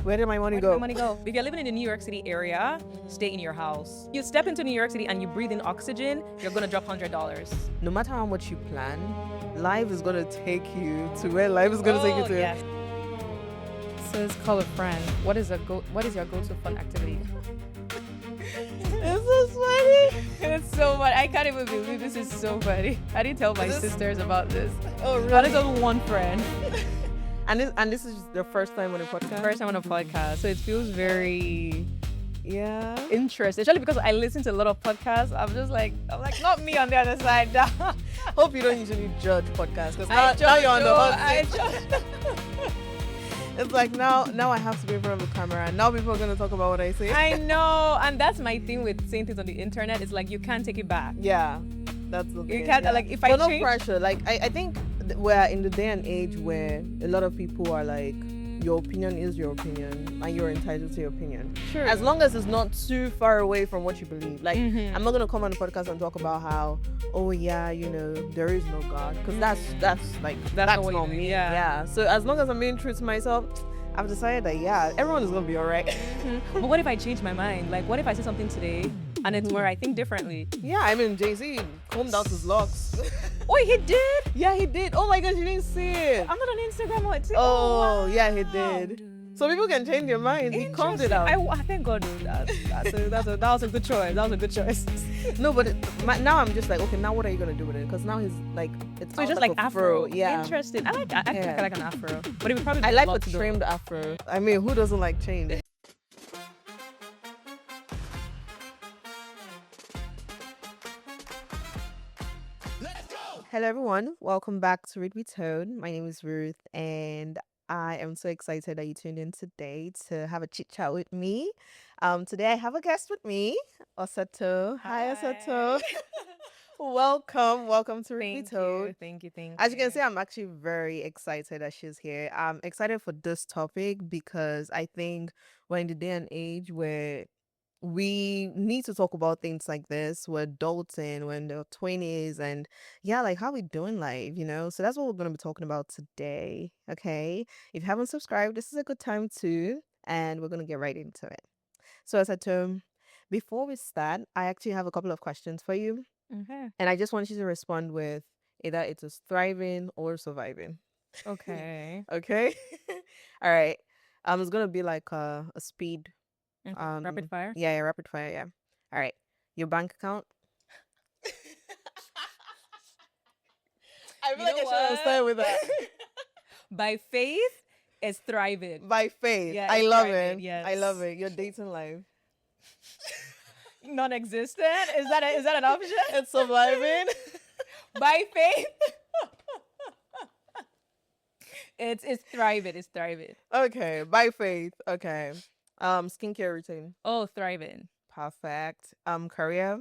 Where did my money Where go? did my money go? If you're living in the New York City area, stay in your house. You step into New York City and you breathe in oxygen, you're gonna drop $100. No matter how much you plan, life is gonna take you to where life is gonna take you to. Yes. Says call a friend. What is your go-to fun activity? It's so funny. It's so funny. I can't even believe this is so funny. I didn't tell my sisters about this. Oh, I really? only told one friend. And this is the first time on a podcast. First time on a podcast, so it feels very Yeah. interesting. Especially because I listen to a lot of podcasts. I'm like, not me on the other side. Hope you don't usually judge podcasts because I now you're on the hot I seat. judge. It's like now I have to be in front of the camera and now people are gonna talk about what I say. I know, and that's my thing with saying things on the internet. It's like you can't take it back. Yeah, that's the thing. You can't yeah. like if But I no change. pressure. Like I think we're in the day and age where a lot of people are like, your opinion is your opinion and you're entitled to your opinion. Sure. As long as it's not too far away from what you believe. Like Mhm. I'm not gonna come on the podcast and talk about how, oh yeah, there is no God, because that's not what not you do, me. yeah. So as long as I'm being true to myself, I've decided that everyone is gonna be alright. But what if I change my mind? Like, what if I say something today and it's where I think differently? Yeah, I mean Jay-Z combed out his locks. Oh, he did? Yeah, he did. Oh my gosh, you didn't see it. I'm not on Instagram or TikTok. Oh yeah, he did. So people can change their minds. He combed it out. I thank God that was a good choice. That was a good choice. No, but now I'm just like, okay, now what are you gonna do with it? Because now he's like, it's So it's out just like a afro. Yeah. Interesting. I think Yeah. I like an afro. But it would probably I be like a the lot to do. trimmed afro. I mean, who doesn't like change? Hello everyone, welcome back to Read Be Told. My name is Ruth and I am so excited that you tuned in today to have a chit chat with me. Today I have a guest with me, Osato. Hi Osato. Welcome to Read Be Told. Thank you. As you can see, I'm actually very excited that she's here. I'm excited for this topic because I think we're in the day and age where we need to talk about things like this. We're adulting, we're in the 20s, and yeah, like how we doing life. So that's what we're going to be talking about today. Okay. If you haven't subscribed, this is a good time to, and we're going to get right into it. So, as I told, before we start, I actually have a couple of questions for you. Okay. And I just want you to respond with either it is thriving or surviving. Okay. Okay? All right. It's gonna be like a speed. Rapid fire? Yeah, rapid fire, yeah. All right. Your bank account. I feel like I should have started with that. By faith, it's thriving. By faith. Yeah, I it's love thriving, it. yes. I love it. Your dating life. Non-existent? Is that an option? It's surviving. By faith. It's thriving. It's thriving. Okay. By faith. Okay. Skincare routine. Oh, thriving. Perfect. Career.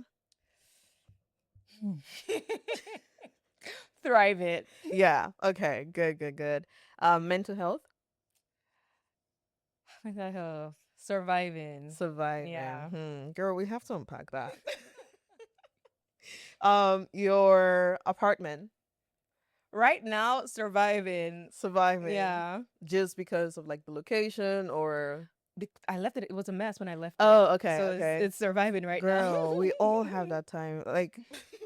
Thriving. Yeah. Okay. Good. Mental health. Mental health. Surviving. Surviving. Yeah. Girl, we have to unpack that. Your apartment. Right now, surviving. Surviving. Yeah. Just because of like the location or. I left it. It was a mess when I left. Oh, okay. So okay. it's surviving right now. Girl, we all have that time. Like,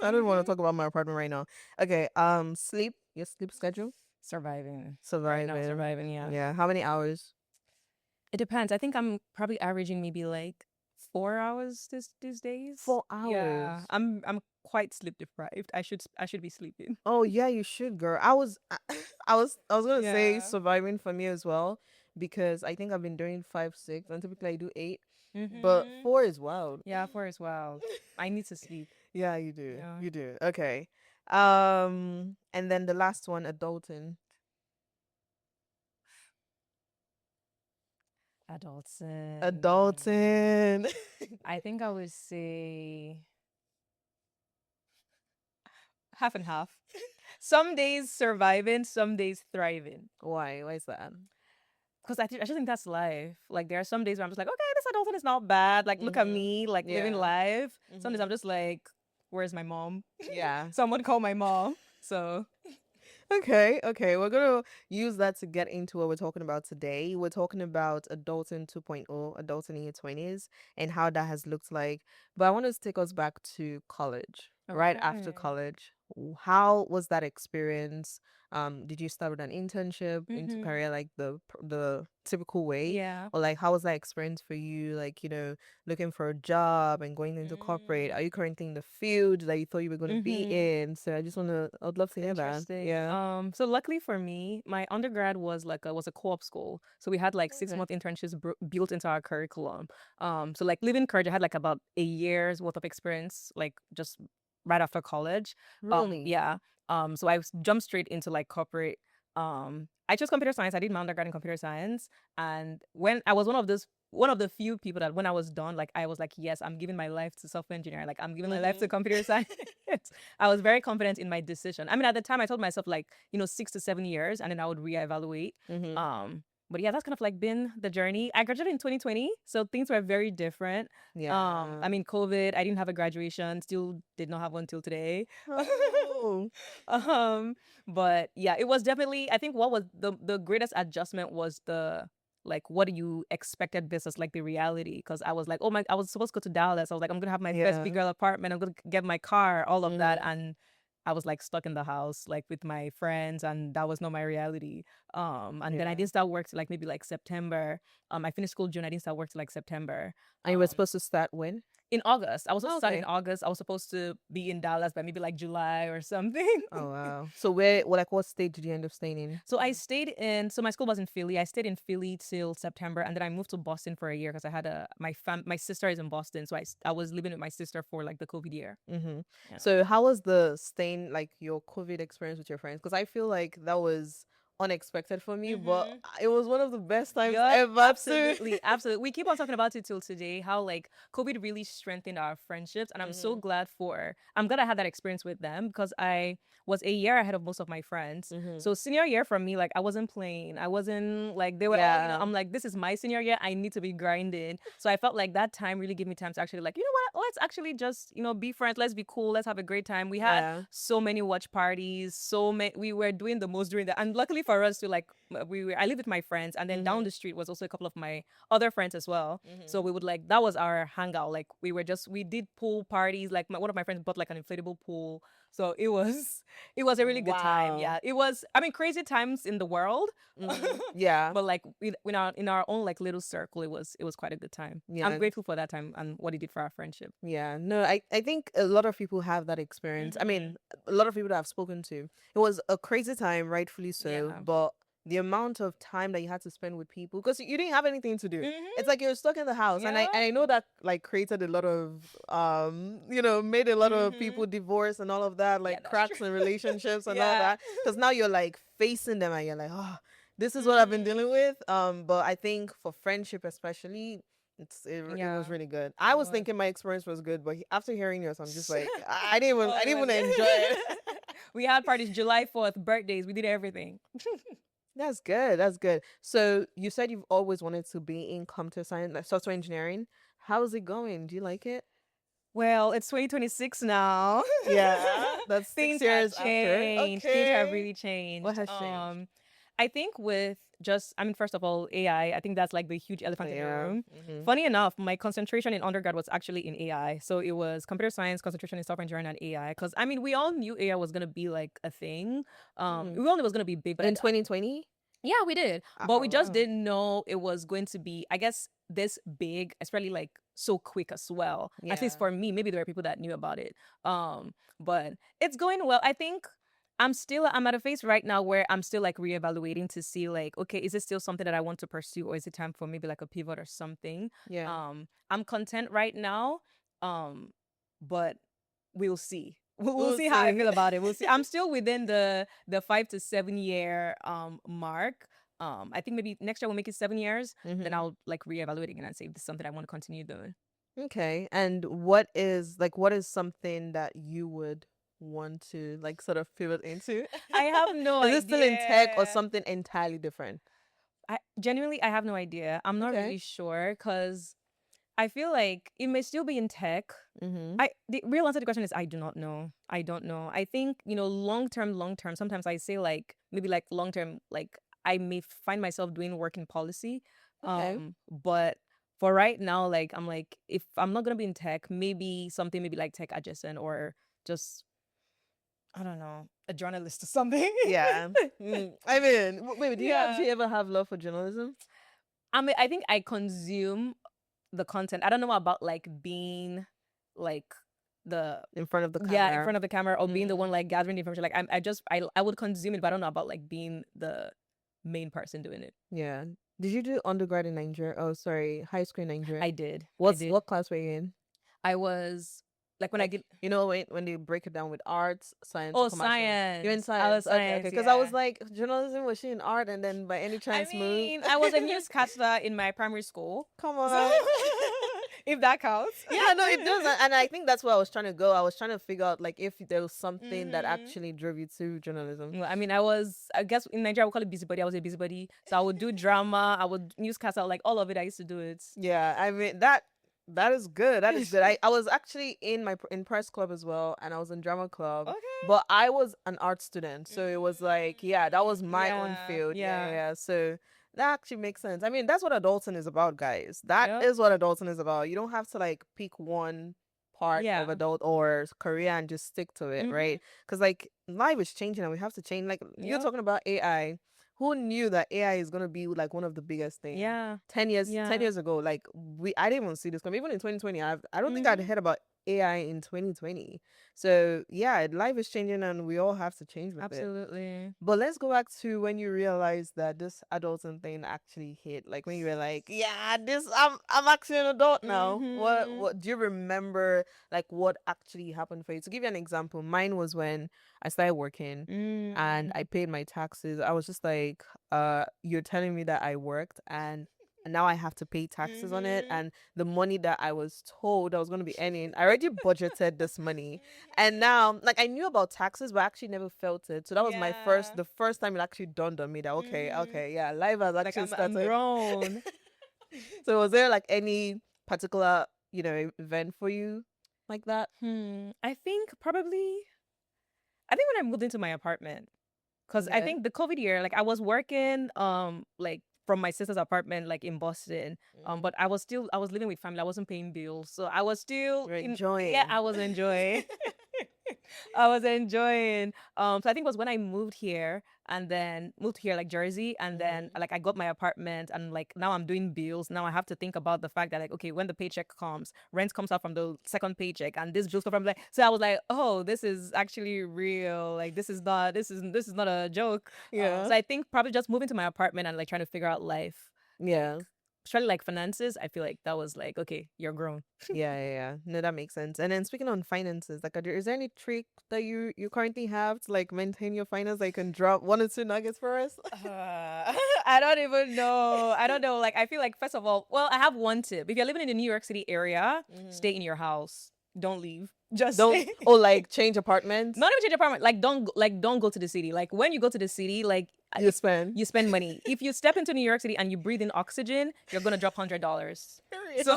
I don't want to talk about my apartment right now. Okay. Sleep. Your sleep schedule. Surviving. Surviving. Right now, surviving. Yeah. Yeah. How many hours? It depends. I think I'm probably averaging maybe like 4 hours these days. 4 hours. Yeah. I'm quite sleep deprived. I should be sleeping. Oh yeah, you should, girl. I was gonna say Yeah. surviving for me as well because I think I've been doing 5, 6, and typically I do 8, but 4 is wild. Yeah, 4 as well. I need to sleep. Yeah, you do. Yeah. You do. Okay. And then the last one, adulting. Adulting. Adulting. I think I would say half and half. Some days surviving, some days thriving. Why? Why is that? Because I just think that's life. Like there are some days where I'm just like, okay, this adulting is not bad. Like look at me, like living Yeah. life. Some days I'm just like, where's my mom? Yeah. Someone call my mom. So Okay, okay. We're gonna use that to get into what we're talking about today. We're talking about adulting 2.0, adulting in your 20s, and how that has looked like. But I want to take us back to college. Right after Okay. college, how was that experience? Did you start with an internship into Mm-hmm. career like the typical way, Yeah. or like how was that experience for you? Like looking for a job and going into corporate. Are you currently in the field that you thought you were going to be Mm-hmm. in? So I'd love to hear that. Interesting. Yeah. So luckily for me, my undergrad was was a co-op school. So we had like six Okay. month internships built into our curriculum. So like living courage, I had like about a year's worth of experience, like just right after college. Really? Yeah. So jumped straight into like corporate. I chose computer science. I did my undergrad in computer science, and when I was one of the few people that when I was done, like I was like, yes, I'm giving my life to software engineering. Like I'm giving my life to Mm-hmm. computer science. I was very confident in my decision. I mean, at the time, I told myself like 6 to 7 years, and then I would reevaluate. Mm-hmm. But yeah, that's kind of like been the journey. I graduated in 2020, so things were very different. Yeah. I mean, COVID. I didn't have a graduation. Still did not have one till today. Oh. um, but yeah, it was definitely. I think what was the greatest adjustment was the like what you expected versus like the reality. Because I was like, oh my, I was supposed to go to Dallas. I was like, I'm gonna have my first big Yeah. girl apartment. I'm gonna get my car, all of that, Mm-hmm. and I was like stuck in the house like with my friends, and that was not my reality. And then I Yeah. didn't start work till like maybe like September. I finished school June. I didn't start work till like September. And you were supposed to start when? In August. I was supposed Oh, to start in okay. August. I was supposed to be in Dallas by maybe like July or something. Oh wow. So what state did you end up staying in? So I stayed in. So my school was in Philly. I stayed in Philly till September, and then I moved to Boston for a year because I had my sister is in Boston, so I was living with my sister for like the COVID year. Mm-hmm. Yeah. So how was the staying like your COVID experience with your friends? Because I feel like that was unexpected for me, but Mm-hmm. it was one of the best times Yep, ever too. absolutely, absolutely. We keep on talking about it till today. How like COVID really strengthened our friendships, and Mm-hmm. I'm glad I had that experience with them because I was a year ahead of most of my friends. Mm-hmm. So senior year for me, like I wasn't playing. I wasn't like they were all, Yeah. I'm like this is my senior year. I need to be grinding. So I felt like that time really gave me time to actually like what? Let's actually just be friends. Let's be cool. Let's have a great time. We had Yeah. so many watch parties. So many. We were doing the most during that, and luckily for us to like I lived with my friends, and then down Mm-hmm. the street was also a couple of my other friends as well. Mm-hmm. So we would like that was our hangout. Like we did pool parties. Like one of my friends bought like an inflatable pool. So it was it was a really good time. Wow. Yeah, it was. I mean, crazy times in the world, Mm-hmm. Yeah. but like in our own like little circle, it was quite a good time. I'm Yeah. grateful for that time and what it did for our friendship. Yeah, no, I think a lot of people have that experience. I Mm-hmm. mean, a lot of people that I've spoken to, it was a crazy time, rightfully so, Yeah. but the amount of time that you had to spend with people because you didn't have anything to do. It's Mm-hmm. like you're stuck in the house, and Yeah. I know that like created a lot of made a lot of Mm-hmm. people divorce and all of that, Yeah, like that's true. cracks in relationships and all Yeah. that. Because now you're like facing them, and you're like, oh, this is what I've been Mm-hmm. dealing with. But I think for friendship especially it was Yeah. really good. I It was was. thinking my experience was good, but after hearing yours, I'm just like I didn't even Oh, I it didn't was even enjoy it. good. We had parties July 4th, birthdays. We did everything. That's good. That's good. So you said you've always wanted to be in computer science, like software engineering. How's it going? Do you like it? Well, it's 2026 now. Yeah, that's six Things have years after. changed. Things have Okay. really What changed. has changed? I think with just, I mean, first of all, AI, I think that's like the huge Oh, elephant in the yeah. room. Mm-hmm. Funny enough, my concentration in undergrad was actually in AI. So it was computer science, concentration in software engineering, and AI. Because, I mean, we all knew AI was going to be like a thing. Mm. We all knew it was going to be big, but In 2020? yeah, we did. But we Oh, just wow. didn't know it was going to be, I guess, this big, especially like so quick as well. At least Yeah. for me, maybe there were people that knew about it. But it's going well. I think I'm at a phase right now where I'm still like reevaluating to see like, okay, is it still something that I want to pursue or is it time for maybe like a pivot or something? Yeah. I'm content right now. Um, but we'll see. We'll We'll see how I see. feel about it. We'll see. I'm still within the 5 to 7 year mark. I think maybe next year we'll make it 7 years. Then Mm-hmm. I'll like reevaluate again and say if this is something I want to continue doing. Okay. And what is something that you would want to like sort of pivot into? I have no Is it still in tech or idea. something entirely different? I genuinely I have no idea. I'm not Okay. really sure because I feel like it may still be in tech. Mm-hmm. The real answer to the question is I do not know. I don't know. I think, long term, sometimes I say like maybe like long term, like I may find myself doing work in policy. Okay. But for right now, like I'm like, if I'm not gonna be in tech, maybe something maybe like tech adjacent or just I don't know, a journalist or something. Yeah. I mean, wait, do you Yeah. actually ever have love for journalism? I mean, I think I consume the content. I don't know about like being like the In front of the yeah in camera? front of the camera or being the one Mm. like gathering the information. Like I would consume it, but I don't know about like being the main person doing it. Yeah. Did you do undergrad in Nigeria? Oh, sorry, high school in Nigeria. I did. I What's did. what class were you in? I was like when I Like, get when they break it down with arts, science, or oh commercial. You're in science. I was science. Okay, okay. science. Because I was Yeah. like, journalism, was she in art and then by any I chance move? mean, I was a newscaster in my primary school. Come So on. if that counts. Yeah, no, it does. And I think that's where I was trying to go. I was trying to figure out like if there was something that Mhm. actually drove you to journalism. Well, I mean, I guess in Nigeria we call it busybody. I was a busybody. So I would do drama, I would newscast out like all of it. I used to do it. Yeah, I mean that is good. That is good. I was actually in in press club as well, and I was in drama club, Okay. but I was an art student, so it was like, yeah, that was my own Yeah. field. Yeah, yeah, Yeah. yeah. So that actually makes sense. I mean, that's what adulting is about, guys. That Yep. is what adulting is about. You don't have to like pick one part of Yeah. adult or career and just stick to it, Mhm. right? Because like life is changing and we have to change. Like you're Yep. talking about AI. Who knew that AI is gonna be like one of the biggest things? Yeah. 10 Yeah. years ago, like I didn't even see this coming. Even in 2020, I don't think I'd Mhm. heard about AI in 2020. So yeah, life is changing and we all have to change with it. Absolutely. But let's go back to when you realized that this adulting thing actually hit. Like when you were like, yeah, this I'm actually an adult now. Mhm. What do you remember like what actually happened for you? To give you an example, mine was when I started working and I Mm. paid my taxes. I was just like, you're telling me that I worked and now I have to pay taxes on it, Mhm. and the money that I was told I was going to be earning, I already budgeted this money, and now, like, I knew about taxes, but I actually never felt it. So that was Yeah. the first time it actually dawned on me that okay, Mhm. okay, yeah, life has Like actually I'm started. grown. So was there like any particular, event for you like that? I think probably I think when I moved into my apartment. Cause I Okay. think the COVID year, like I was working, like from my sister's apartment, like in Boston. Mm. But I was living with family. I wasn't paying bills, so I was still You're in. Yeah, enjoying. I was enjoying. I was enjoying. So I think it was when I moved here and then moved here like Jersey, and then Mm-hmm. like I got my apartment, and like now I'm doing bills. Now I have to think about the fact that like okay, when the paycheck comes, rent comes out from the second paycheck, and this bills come from like. So I was like, oh, this is actually real. Like this is not a joke. Yeah. So I think probably just moving to my apartment and like trying to figure out life, like Yeah. especially like finances. I feel like that was like okay, you're grown. Yeah, yeah, yeah. No, that makes sense. And then speaking on finances, like, is there any trick that you currently have to like maintain your finance? That you can drop one or two nuggets for us? I don't even know. I don't know. Like, I feel like, first of all, well, I have one tip. If you're living in the New York City area, Mm-hmm. stay in your house. Don't leave. Just Don't stay. like change apartments. Not even change your apartment. Like, don't go to the city. Like, when you go to the city, like, You spend. you spend money. If you step into New York City and you breathe in oxygen, you're gonna drop $100. Period. So,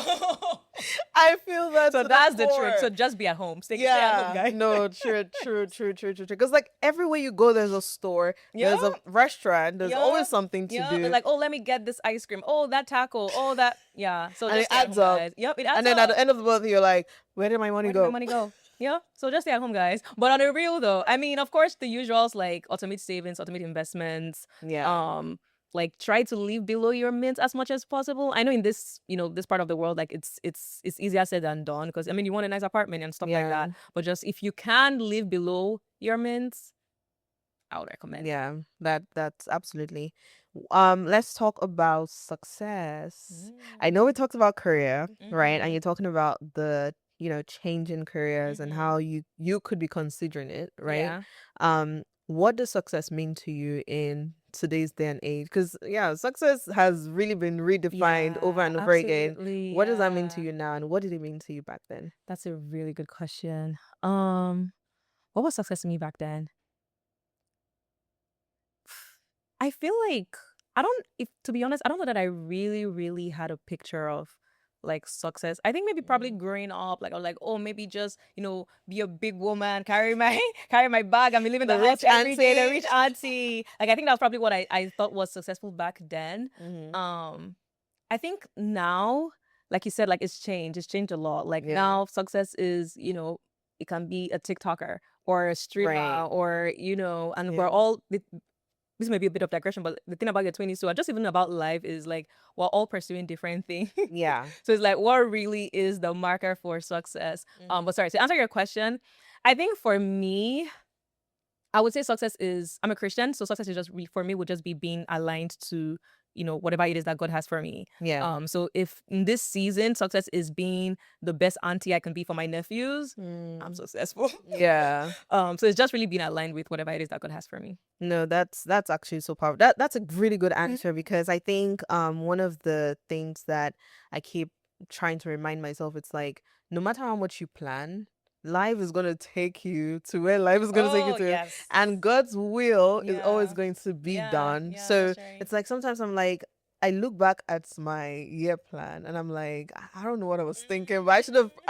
I feel that so to the that's the trick. core. So just be at home. Stay at home, Yeah, guy. no, true, true, true, true, true, true. Because like everywhere you go, there's a store, Yeah. there's a restaurant, there's Yeah. always something to Yeah. do, Like, oh, let me get this ice cream. Oh, that taco. Oh, that. Yeah. So and just it stay at adds home, up. guys. Yep, it adds And then at up. the end of the month, you're like, where did my money Where did my go? money go? Yeah. So just stay at home, guys. But on the real though, I mean, of course, the usuals like automate savings, automate investments, Yeah, um, like try to live below your means as much as possible. I know in this, this part of the world, like it's easier said than done because I mean you want a nice apartment and stuff like yeah, that. But just if you can live below your means, I would recommend. yeah. That's absolutely. Let's talk about success. I know we talked about career, right? And Mm-hmm. you're talking about the changing careers and Mm-hmm. how you could be considering it, right? Yeah. What does success mean to you in today's day and age? Because yeah, success has really been redefined over Yeah, and over again. absolutely. What does that mean to Yeah. you now, and what did it mean to you back then? That's a really good question. What was success to me back then? I feel like I don't if to be honest, I don't know that I really, really had a picture of like success. I think maybe probably growing up, like I was like, oh, maybe just be a big woman, carry my carry my bag, and be leaving the The house rich every day, the auntie. rich auntie. Like I think that was probably what I thought was successful back then. Hmm. Um, I think now, like you said, like it's changed. It's changed a lot. Like Yeah. now, success is it can be a TikToker or a streamer, Right. or and we're Yeah. all this may be a bit of digression, but the thing about your 20s too, and just even about life, is like we're all pursuing different things. Yeah. So it's like, what really is the marker for success? Hmm. But sorry, to answer your question, I think for me, I would say success is, I'm a Christian, so success is just for me would just be being aligned to whatever it is that God has for me. Yeah. So if in this season success is being the best auntie I can be for my nephews, I'm Mm. successful. Yeah. So it's just really being aligned with whatever it is that God has for me. No, that's actually so powerful. That's a really good answer, because I think one of the things that I keep trying to remind myself, it's like no matter how much you plan, life is gonna take you to where life is gonna take you Oh to, yes. and God's will is always Yeah. going to be Yeah. done. Yeah. So That's right. it's like sometimes I'm like, I look back at my year plan and I'm like, I don't know what I was thinking, but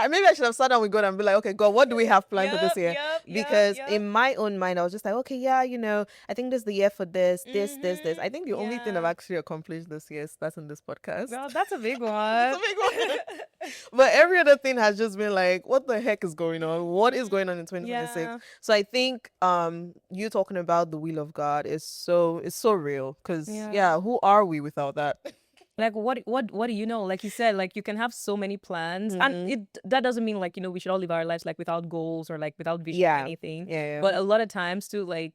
maybe I should have sat down with God and be like, okay, God, what do we have planned for this Yep. year? Yep. Yep. Because Yep. in my own mind, I was just like, okay, yeah, I think this is the year for this. I think the only thing I've Yeah. actually accomplished this year is starting this podcast. Well, that's a big It's one. a big one. But every other thing has just been like, what the heck is going on? What is going on in 2026? Yeah. So I think you talking about the will of God is so real, because Yeah. yeah, who are we without that? Like what do you know? Like you said, like you can have so many plans, and Hmm. that doesn't mean like we should all live our lives like without goals or like without vision or Yeah. anything. Yeah. But a lot of times too, like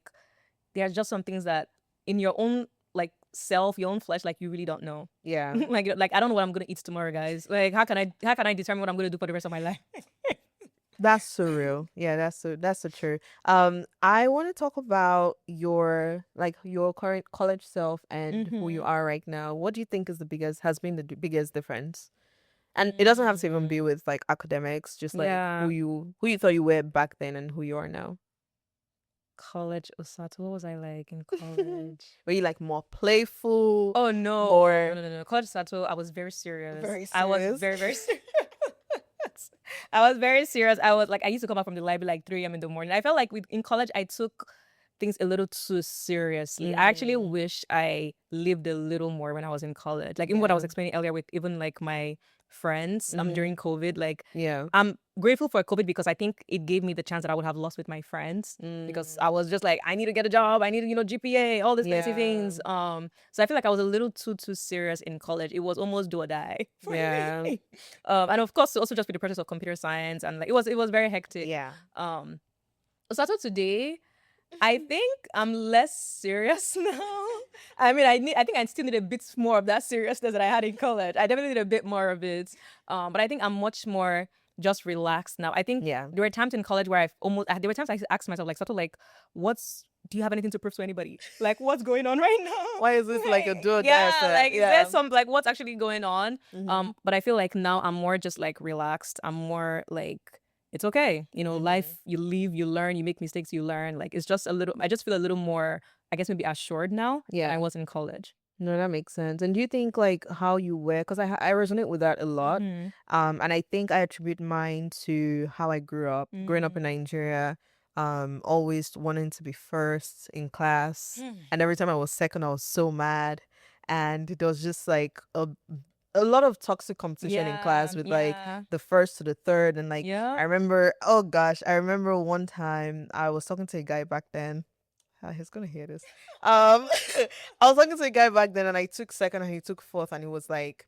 there are just some things that in your own like self, your own flesh, like you really don't know. Yeah. Like I don't know what I'm gonna eat tomorrow, guys. Like how can I determine what I'm gonna do for the rest of my life? That's so real. Yeah, that's so true. I want to talk about your current college self and who you Mm-hmm. are right now. What do you think has been the biggest difference? And it doesn't have to even be with like academics, just like Yeah. who you thought you were back then and who you are now. College Osato. What was I like in college? Were you like more playful, Oh no, no, more no, no, no. College Sato, I was very serious. very I was serious? very, very serious. I was very serious. I was like, I used to come back from the library like 3 a.m. in the morning. I felt like in college, I took things a little too seriously. I actually Mm, wish I lived a little more when I was in college. Like, even what I was yeah. explaining earlier with even like my friends Mm-hmm. during COVID, like, Yeah. I'm grateful for COVID because I think it gave me the chance that I would have lost with my friends, because Mm, I was just like, I need to get a job, I need, GPA, all these fancy yeah. things. So I feel like I was a little too serious in college. It was almost do or die for Yeah. me. And of course, also just with the process of computer science, and like it was very hectic. Yeah. Um, so today, I think I'm less serious now. I mean, I think I still need a bit more of that seriousness that I had in college. I definitely need a bit more of it. But I think I'm much more just relaxed now. I think Yeah. there were times in college where there were times I asked myself like sort of like, do you have anything to prove to anybody? Like, what's going on right now? Why is this like a do or die Yeah, affair? like is there Yeah. some like what's actually going on? Mm-hmm. But I feel like now I'm more just like relaxed. I'm more like, it's okay. Mm-hmm. Life, you live, you learn, you make mistakes, you learn. Like it's just I just feel a little more, I guess maybe assured now than I Yeah. was in college. No, that makes sense. And do you think like how you were? Because I resonate with that a lot. Mm-hmm. And I think I attribute mine to how I grew up. Growing up in Nigeria, always wanting to be first in class, and every time I was second, I was so mad. And there was just like a lot of toxic competition in Yeah, class with like yeah, the first to the third, and like yeah. I remember one time I was talking to a guy back then. He's gonna hear this. I was talking to a guy back then, and I took second, and he took fourth, and he was like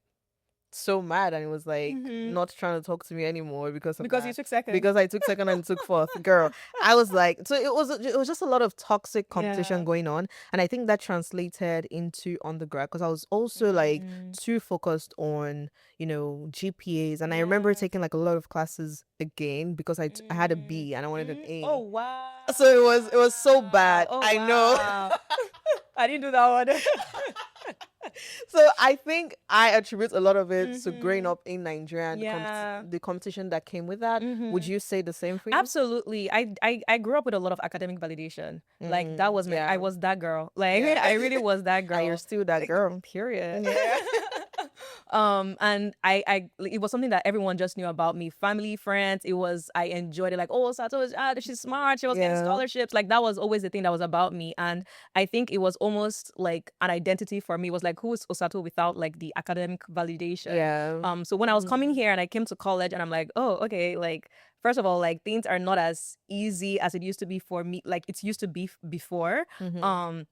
so mad, and he was like Mm-hmm. not trying to talk to me anymore because of Because you that. took second. Because I took second and took fourth, girl. I was like, so it was just a lot of toxic Yeah. competition going on, and I think that translated into undergrad because I was also like Mm. too focused on GPAs, and I remember Yeah. taking like a lot of classes again because I had a B and I wanted an Oh A. wow. So it was so bad. Oh I know. wow. I didn't do that one. So I think I attribute a lot of it to growing Mm-hmm. up in Nigeria and Yeah. the competition that came with that. Would Mm-hmm. you say the same for you? Absolutely. I grew up with a lot of academic validation. Like that was I Yeah. was that girl. Like Yeah. I really was that And you're girl. still that girl. Period. Yeah. And it was something that everyone just knew about me, family, friends. It was, I enjoyed it. Like, oh, Sato is, she's smart. She was getting Yeah. scholarships. Like, that was always the thing that was about me. And I think it was almost like an identity for me. It was like, who is Osato without like the academic validation? Yeah. So when I was coming here and I came to college and I'm like, oh, okay, like, first of all, like, things are not as easy as it used to be for me. Like, it used to be before. Mm-hmm. Um,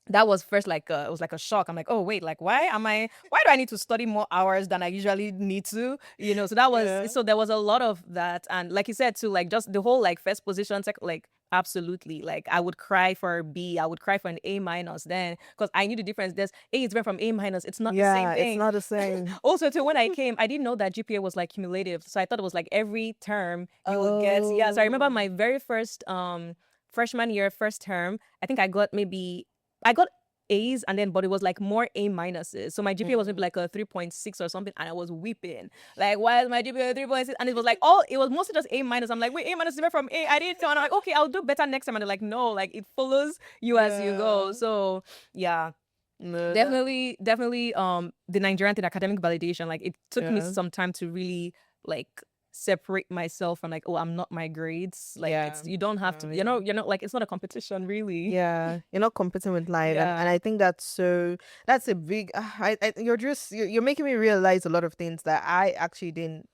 that was first like it was like a shock. I'm like, oh wait, like why do I need to study more hours than I usually need to? So that was Yeah. so there was a lot of that. And like you said too, like just the whole like first position like absolutely. Like I would cry for a B, I would cry for an A minus then because I knew the difference. There's A is different from A minus. It's not the same Yeah, it's thing. not the same. Also, too, when I came, I didn't know that GPA was like cumulative. So I thought it was like every term you would get. Yeah. So I remember Oh. my very first freshman year, first term, I think I got A's and then but it was like more A minuses. So my GPA was maybe Mm. like a 3.6 or something, and I was weeping. Like, why is my GPA 3.6? And it was like it was mostly just A minus. I'm like, wait, A minus is different from A. I didn't know. And I'm like, okay, I'll do better next time. And they're like, no, like it follows you as you go. Yeah. So yeah. No, that. Definitely the Nigerian thing, academic validation, like it took me Yeah. some time to really like separate myself from like, oh, I'm not my grades. Like Yeah. it's, you don't have to, you're not like, it's not a competition really. Yeah, you're not competing with life, and Yeah. I think that's a big. You're making me realize a lot of things that I actually didn't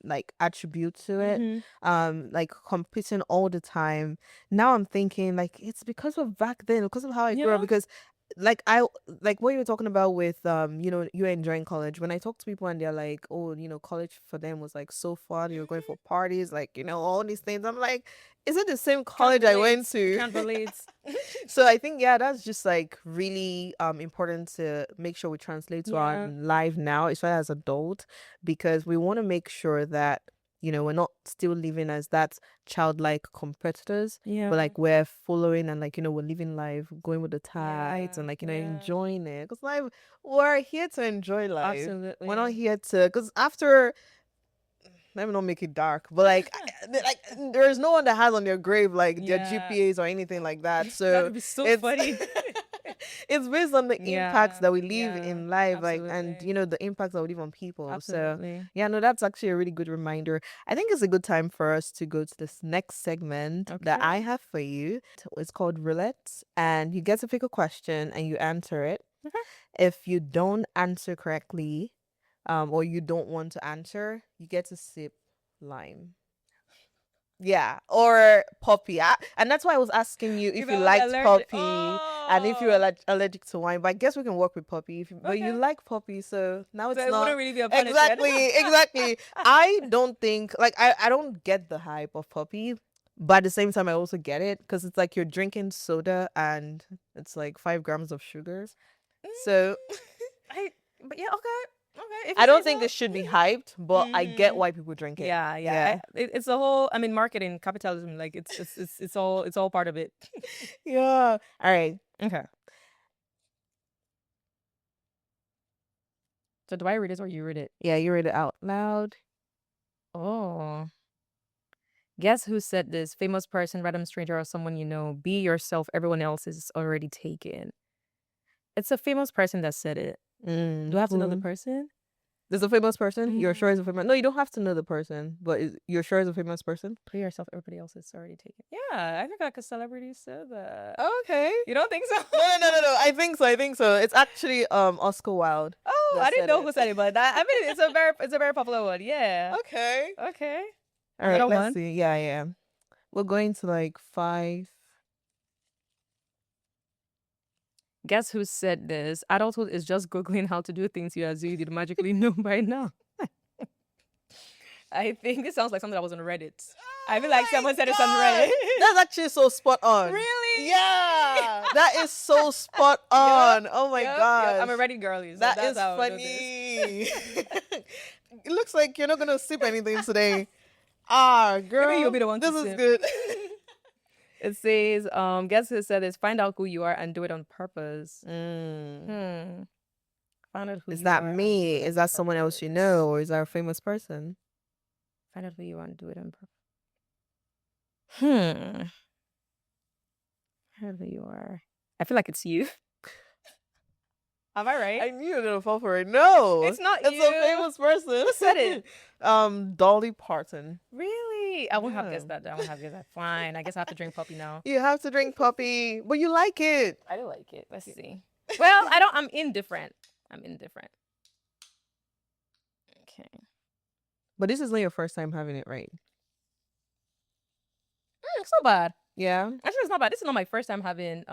like attribute to it. Mm-hmm. Like competing all the time. Now I'm thinking like it's because of back then, because of how I grew up. Yeah. Because like I like what you were talking about with you enjoying college. When I talk to people and they're like, oh, college for them was like so fun. You were going for parties, like all these things. I'm like, is it the same Can't college I relate. went to? Can't relate. So I think yeah, that's just like really important to make sure we translate to our Yeah. life now, especially as adult, because we want to make sure that we're not still living as that childlike competitors, Yeah. but like we're following and like we're living life, going with the tides, Yeah. and like Yeah. enjoying it. Because life, we're here to enjoy life. We're not Absolutely. here to because after let me not make it dark, but like there's no one that has on their grave like their Yeah. GPAs or anything like that. That So would be so it's funny. it's based on the impacts Yeah. that we leave Yeah. in life, like and Absolutely. the impacts that we leave on people. So Absolutely. yeah, no, that's actually a really good reminder. I think it's a good time for us to go to this next segment that I Okay. have for you. It's called roulette, and you get to pick a question and you answer it. Okay. If you don't answer correctly, or you don't want to answer, you get to sip lime. Yeah, or poppy. And that's why I was asking you if If you I was liked allergic. poppy and if you're Oh. allergic to wine. But I guess we can work with poppy. But you Okay. like poppy, so now So it's it not wouldn't really be a punishment. exactly, exactly. I don't think like I don't get the hype of poppy, but at the same time I also get it because it's like you're drinking soda and it's like 5 grams of sugar. So I but yeah, okay. Okay, if you I say don't so. think it should be hyped, but I get Mm-hmm. why people drink it. Yeah, yeah. Yeah. It's a whole. I mean, marketing, capitalism. Like it's all part of it. Yeah. All right. Okay. So do I read it or you read it? Yeah, you read it out loud. Oh. Guess who said this? Famous person, random stranger, or someone you know. Be yourself. Everyone else is already taken. It's a famous person that said it. Do I have to know the Who? person? There's a famous person. You're sure is a Mm. famous. No, you don't have to know the person, but you're sure is a famous person. Be yourself. Everybody else is already taken. Yeah, I think like a celebrity said that. Okay. You don't think so? No. I think so. I think so. It's actually Oscar Wilde Oh, that I didn't said know it. who said it, but I mean, it's a very popular one. Yeah. Okay. Okay. All right. Another Let's one. see. Yeah, yeah. We're going to like five. Guess who said this? Adulthood is just googling how to do things you assume you'd magically know by now. I think this sounds like something that was on Reddit. I feel Oh like my someone said this on God. Reddit. That's actually so spot on. Really? Yeah, that is so spot on. Oh my Yep. I'm gosh. a Reddit girlie, so That that's is how I do funny. this. It looks like you're not gonna sip anything today. Ah, Maybe you'll girl, be the one to this is sip. good. It says, guess who said this? Find out who you are and do it on purpose. Mm. Hmm. Find out who Is you that are and do me? it Is on that someone else you purpose. know, or is that a famous person? Find out who you are and do it on purpose. Hmm. Find out who you are. I feel like it's you. Am I right? I knew you were gonna fall for it. No, It's not it's you. a famous person. Who said it? Dolly Parton. Really? I won't have Yeah. guessed that. I won't have guessed that. Fine. I guess I have to drink puppy now. You have to drink puppy, but you like it. I do like it. Let's see. Well, I don't. I'm indifferent. I'm indifferent. Okay. But this is not your first time having it, right? It's not bad. Yeah. Actually, it's not bad. This is not my first time having.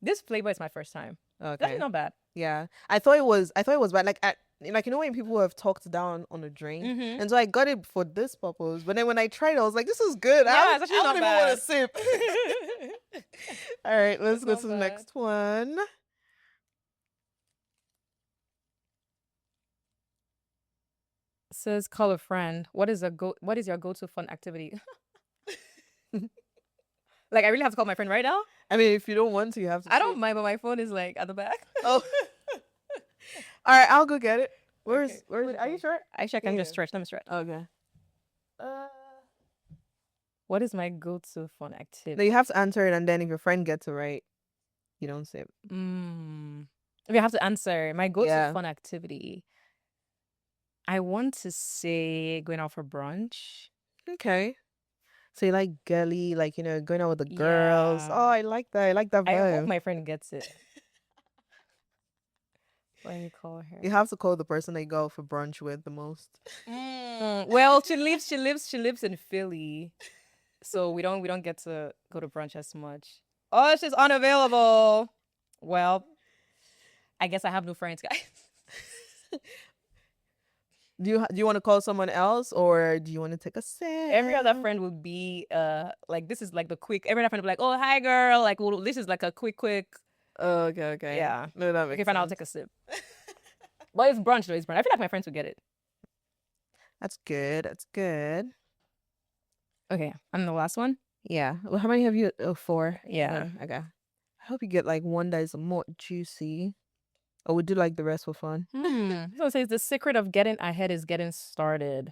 This flavor is my first time. It's actually Okay. not bad. Yeah. I thought it was. Bad. Like when people have talked down on a drink, Mm-hmm. and so I got it for this purpose. But then when I tried, it, I was like, "This is good." Yeah, it's actually I not don't even want bad. to sip. All right, let's It's go not to the bad. next one. Says call a friend. What is your go-to fun activity? Like I really have to call my friend right now? I mean, if you don't want to, you have to. I don't mind, but my phone is like at the back. Oh. All right, I'll go get it. Where's Okay. where's? Are you sure? I check. I'm Okay. just stretch. Let me stretch. Okay. What is my go-to fun No, activity? you have to answer it, and then if your friend gets it right, you don't sip. If you have to answer, my go-to Yeah. fun activity. I want to say going out for brunch. Okay. So you like girly, like going out with the girls. Yeah. Oh, I like that. I like that I hope vibe. my friend gets it. Let me call her. You have to call the person that you go out for brunch with the most. Well, she lives in Philly, so we don't get to go to brunch as much. Oh, she's unavailable. Well, I guess I have no friends, guys. Do you want to call someone else, or do you want to take a sip? Every other friend would be like this is like the quick. Every other friend would be like, oh hi girl, like well, this is like a quick. Oh, okay. Yeah. No, that makes Okay, fine. I'll sense. take a sip. But it's brunch though. It's brunch. I feel like my friends would get it. That's good. That's good. Okay, I'm the last one. Yeah. Well, how many have you? Oh, 4. Yeah. Okay. I hope you get like one that is more juicy. Or we do like the rest for fun. So it says the secret of getting ahead is getting started.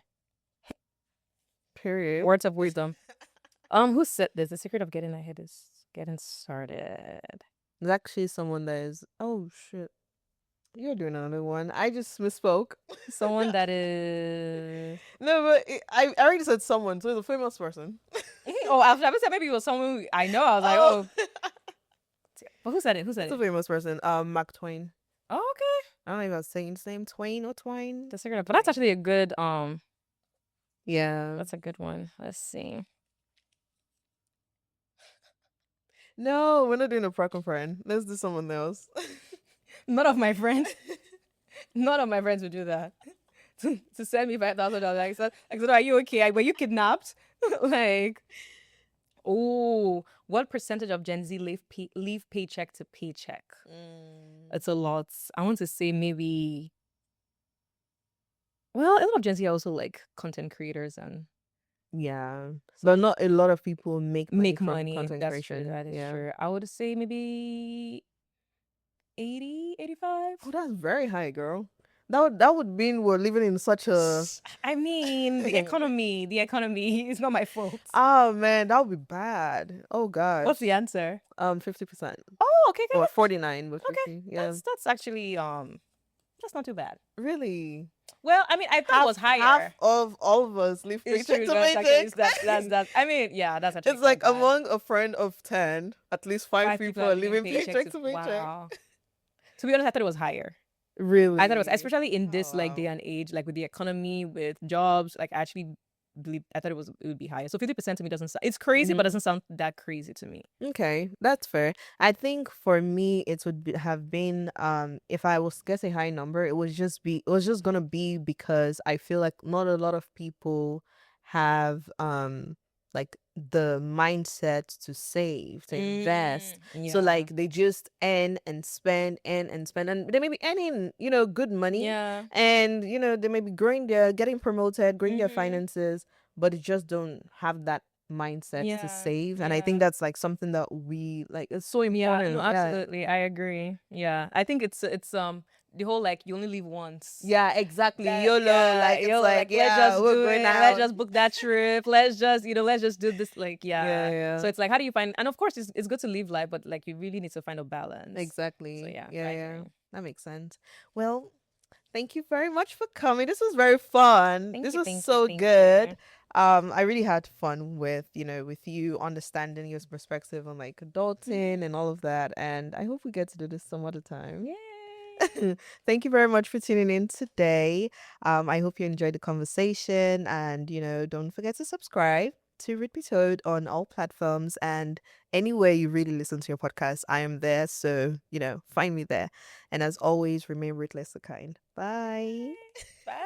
Period. Words of wisdom. Who said this? The secret of getting ahead is getting started. There's actually someone that is. Oh shit. You're doing another one. I just misspoke. Someone that is. No, but I already said someone, so it's a famous person. Oh, I was said maybe it was someone who I know. I was like, oh. But who said it? Who said It's a it? famous person. Mark Twain. Oh, okay. I don't know if I was saying his name, Twain or Twine. The secret of, but that's actually a good Yeah. that's a good one. Let's see. No, we're not doing a prank on friend. Let's do someone else. None of my friends would do that. To send me $5,000. Like, so are you okay? Were you kidnapped? Like, oh, what percentage of Gen Z live paycheck to paycheck? It's a lot. I want to say maybe. Well, a lot of Gen Z are also like content creators and Yeah, but not a lot of people make from money. content That's creation. true. That is Yeah. true. I would say maybe 80, 85. Oh, that's very high, girl. That would mean we're living in such a. I mean, the economy is not my fault. Oh man, that would be bad. Oh god. What's the answer? 50%. Oh, okay, Or okay. 49 with 50. Okay, Yeah. that's actually that's not too bad. Really? Well, I mean, I thought it was higher. Half of all of us live It's paycheck true. to That's, actually, paycheck. that's I mean, yeah, that's actually It's like quite bad. among a friend of 10, at least 5 people are living paycheck to paycheck. Wow. To be honest, I thought it was higher. Really? I thought it was, especially in this Oh, like wow. day and age, like with the economy, with jobs. Like I actually believe I thought it would be higher. So 50% to me doesn't sound. It's crazy, but doesn't sound that crazy to me. Okay, that's fair. I think for me it would have been if I was guess a high number, it was just gonna be because I feel like not a lot of people have like the mindset to save, to invest. So like they just earn and spend and they may be earning, good money. Yeah. And they may be getting promoted, growing their finances, but they just don't have that mindset to save. And I think that's like something that we like, it's so important. Yeah, no, absolutely. I agree. Yeah. I think it's the whole like you only live once. Yeah, exactly. That- YOLO, yeah, like it's YOLO, like, let's yeah, just we're do going it. out. Let's just book that trip. Let's just do this. Like, Yeah. So it's like, how do you find? And of course, it's good to live life, but like you really need to find a balance. Exactly. So yeah, I yeah. agree. That makes sense. Well, thank you very much for coming. This was very fun. Thank This you, was thank you, so thank you. good. I really had fun with, with you understanding your perspective on like adulting and all of that. And I hope we get to do this some other time. Yay! Thank you very much for tuning in today. I hope you enjoyed the conversation and, don't forget to subscribe to Ruth Be Told on all platforms and anywhere you really listen to your podcast. I am there. So, find me there. And as always, remain ruthless and kind. Bye. Bye.